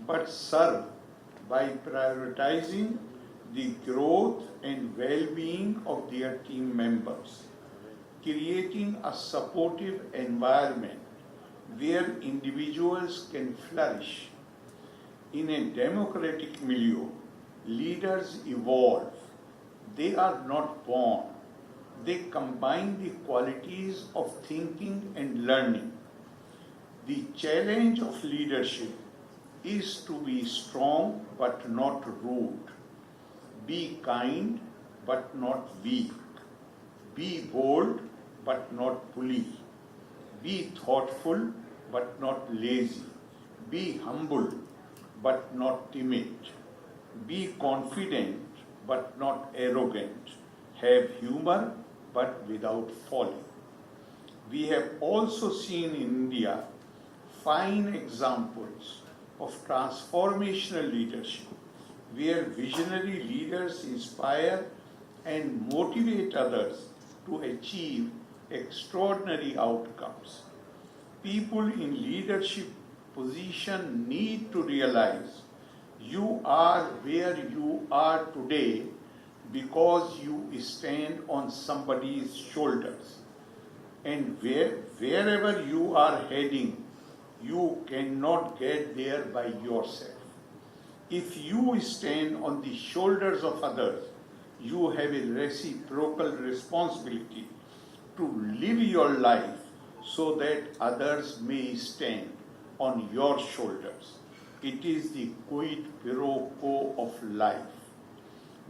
but serve by prioritizing the growth and well-being of their team members, creating a supportive environment where individuals can flourish. In a democratic milieu, leaders evolve. They are not born. They combine the qualities of thinking and learning. The challenge of leadership is to be strong but not rude. Be kind but not weak. Be bold but not bully. Be thoughtful but not lazy. Be humble but not timid. Be confident but not arrogant. Have humor but without folly. We have also seen in India fine examples of transformational leadership where visionary leaders inspire and motivate others to achieve extraordinary outcomes. People in leadership position need to realize you are where you are today because you stand on somebody's shoulders. And wherever you are heading, you cannot get there by yourself. If you stand on the shoulders of others, you have a reciprocal responsibility to live your life so that others may stand on your shoulders. It is the quid pro quo of life.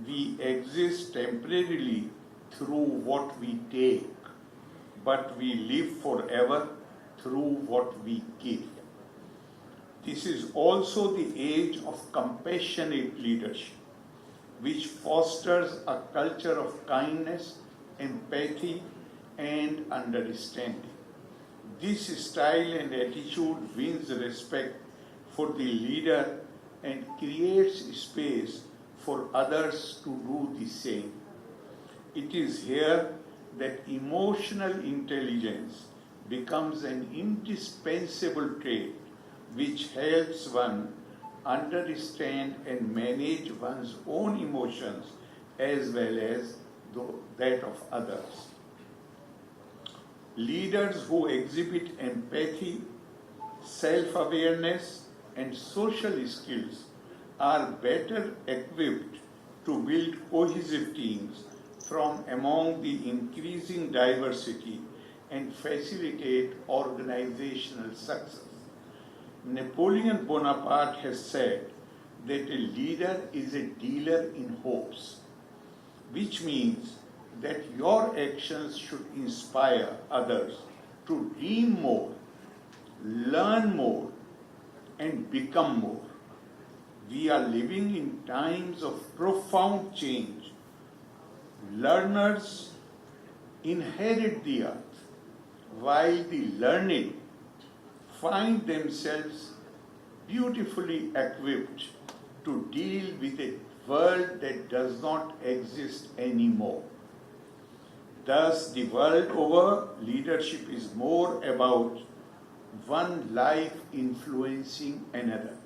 We exist temporarily through what we take, but we live forever through what we give. This is also the age of compassionate leadership, which fosters a culture of kindness, empathy, and understanding. This style and attitude wins respect for the leader and creates space for others to do the same. It is here that emotional intelligence becomes an indispensable trait which helps one understand and manage one's own emotions as well as that of others. Leaders who exhibit empathy, self-awareness, and social skills are better equipped to build cohesive teams from among the increasing diversity and facilitate organizational success. Napoleon Bonaparte has said that a leader is a dealer in hopes, which means that your actions should inspire others to dream more, learn more, and become more. We are living in times of profound change. Learners inherit the earth, while the learned find themselves beautifully equipped to deal with a world that does not exist anymore. Thus, the world over, leadership is more about one life influencing another.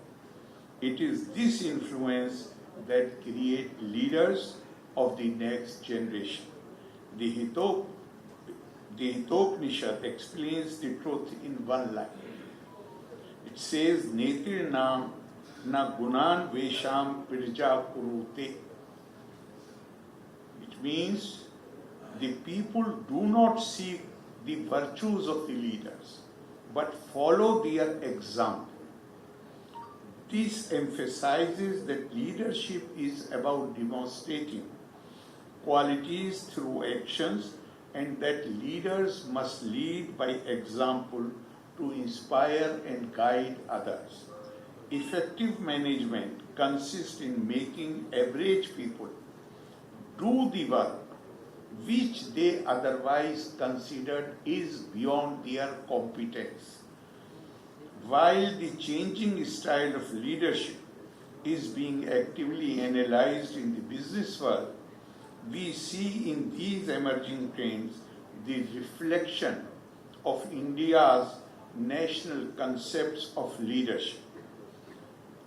It is this influence that creates leaders of the next generation. The Hitopanishad explains the truth in one line. It says, Netri nam na gunan vesham pirja kurute. It means the people do not seek the virtues of the leaders, but follow their example. This emphasizes that leadership is about demonstrating qualities through actions and that leaders must lead by example to inspire and guide others. Effective management consists in making average people do the work which they otherwise considered is beyond their competence. While the changing style of leadership is being actively analyzed in the business world, we see in these emerging trends the reflection of India's national concepts of leadership.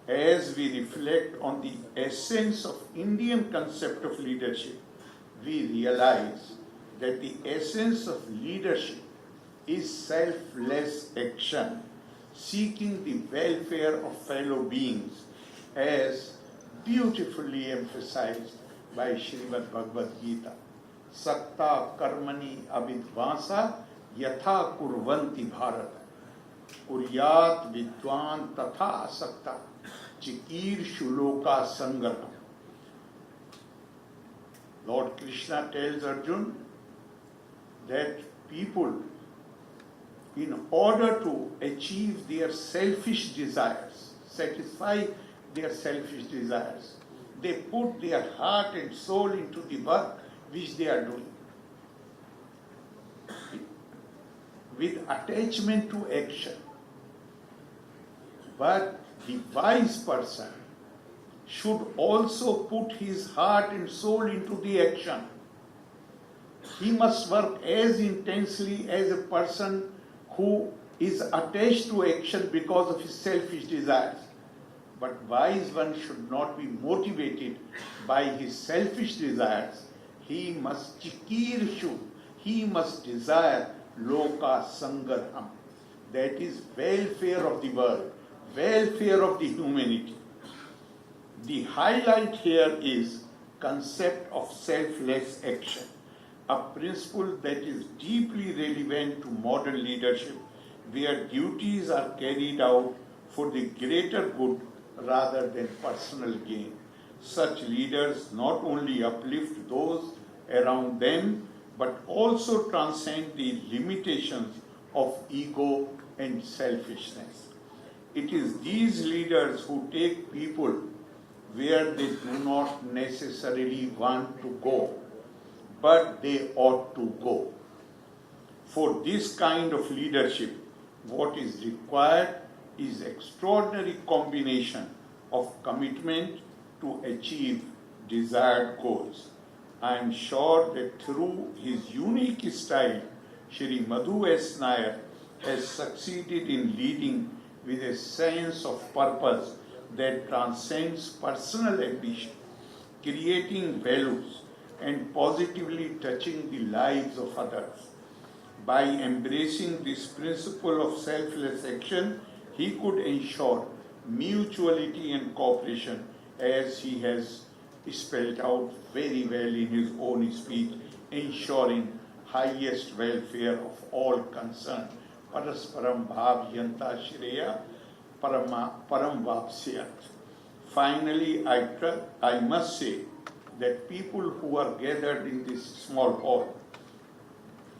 As we reflect on the essence of Indian concept of leadership, we realize that the essence of leadership is selfless action, seeking the welfare of fellow beings, as beautifully emphasized by Srimad Bhagavad Gita. Sakta karmani avidvasa yatha kurvanti bharata. Kuryat vidwan tatha asakta chikir shuloka sangarham. Lord Krishna tells Arjun that people, in order to achieve their selfish desires, satisfy their selfish desires, they put their heart and soul into the work which they are doing, with attachment to action. But the wise person should also put his heart and soul into the action. He must work as intensely as a person who is attached to action because of his selfish desires. But wise one should not be motivated by his selfish desires. He must chikirshu, he must desire loka sangarham, that is welfare of the world, welfare of the humanity. The highlight here is concept of selfless action, a principle that is deeply relevant to modern leadership, where duties are carried out for the greater good rather than personal gain. Such leaders not only uplift those around them, but also transcend the limitations of ego and selfishness. It is these leaders who take people where they do not necessarily want to go, but they ought to go. For this kind of leadership, what is required is extraordinary combination of commitment to achieve desired goals. I am sure that through his unique style, Shri Madhu S. Nair has succeeded in leading with a sense of purpose that transcends personal ambition, creating values and positively touching the lives of others. By embracing this principle of selfless action, he could ensure mutuality and cooperation, as he has spelled out very well in his own speech, ensuring highest welfare of all concerned. Parasparam bhavyanta shreya param vapsyat. Finally, I must say that people who are gathered in this small hall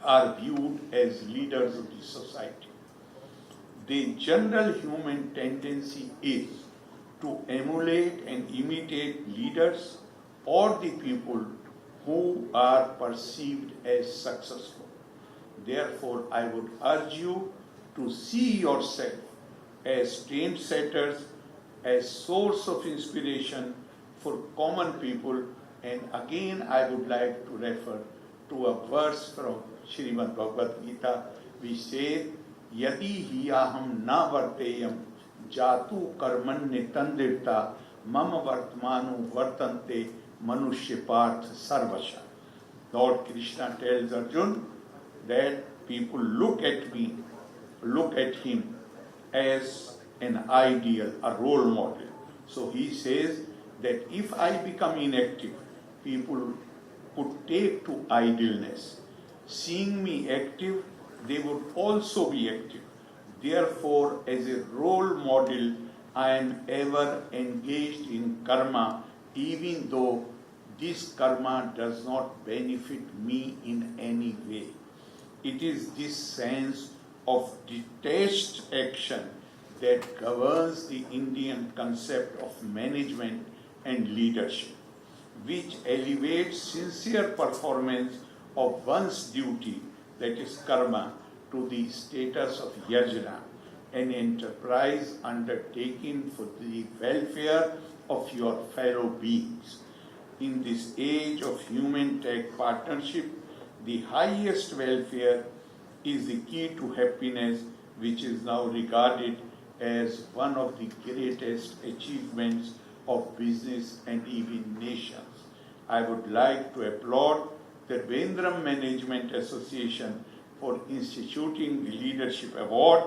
are viewed as leaders of the society. The general human tendency is to emulate and imitate leaders or the people who are perceived as successful. Therefore, I would urge you to see yourself as trendsetters, as source of inspiration for common people. And again, I would like to refer to a verse from Srimad Bhagavad Gita, which says, Yadi hiyaham na varteyam jatu karmanye tandirta mama vartmanu vartante manushya parth sarvasha. Lord Krishna tells Arjun that people look at me, look at him as an ideal, a role model. So he says that if I become inactive, people could take to idleness. Seeing me active, they would also be active. Therefore, as a role model, I am ever engaged in karma, even though this karma does not benefit me in any way. It is this sense of detached action that governs the Indian concept of management and leadership, which elevates sincere performance of one's duty, that is karma, to the status of yajna, an enterprise undertaken for the welfare of your fellow beings. In this age of human-tech partnership, the highest welfare is the key to happiness, which is now regarded as one of the greatest achievements of business and even nations. I would like to applaud the Vendram Management Association for instituting the Leadership Award.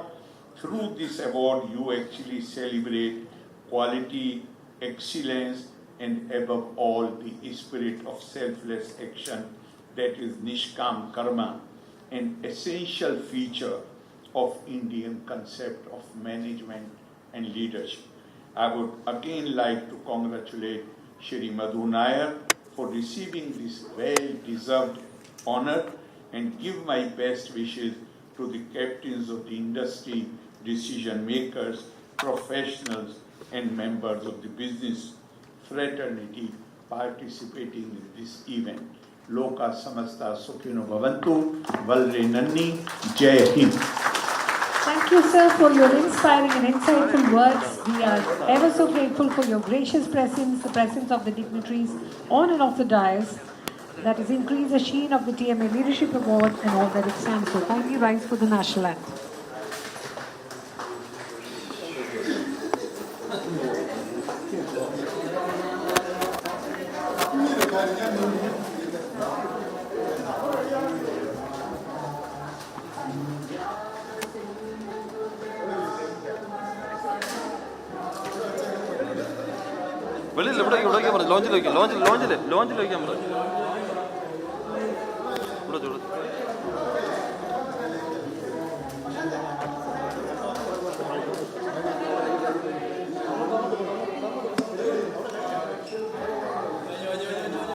Through this award, you actually celebrate quality, excellence, and above all, the spirit of selfless action, that is Nishkam Karma, an essential feature of Indian concept of management and leadership. I would again like to congratulate Shri Madhu Nair for receiving this well-deserved honor and give my best wishes to the captains of the industry, decision makers, professionals, and members of the business fraternity participating in this event. Loka Samasta Sukhino Bhavantu, Valre Nanni, Jai Hind. Thank you, sir, for your inspiring and insightful words. We are ever so grateful for your gracious presence, the presence of the dignitaries on and off the dais. That has increased the sheen of the TMA Leadership Award and all that it stands for. Kindly rise for the national anthem. വെളിയിൽ ഇവിടെ വയ്ക്കാൻ പറഞ്ഞു ലോഞ്ചിൽ വയ്ക്കാം ലോഞ്ചിൽ വയ്ക്കാൻ പറഞ്ഞു ഇവിടെ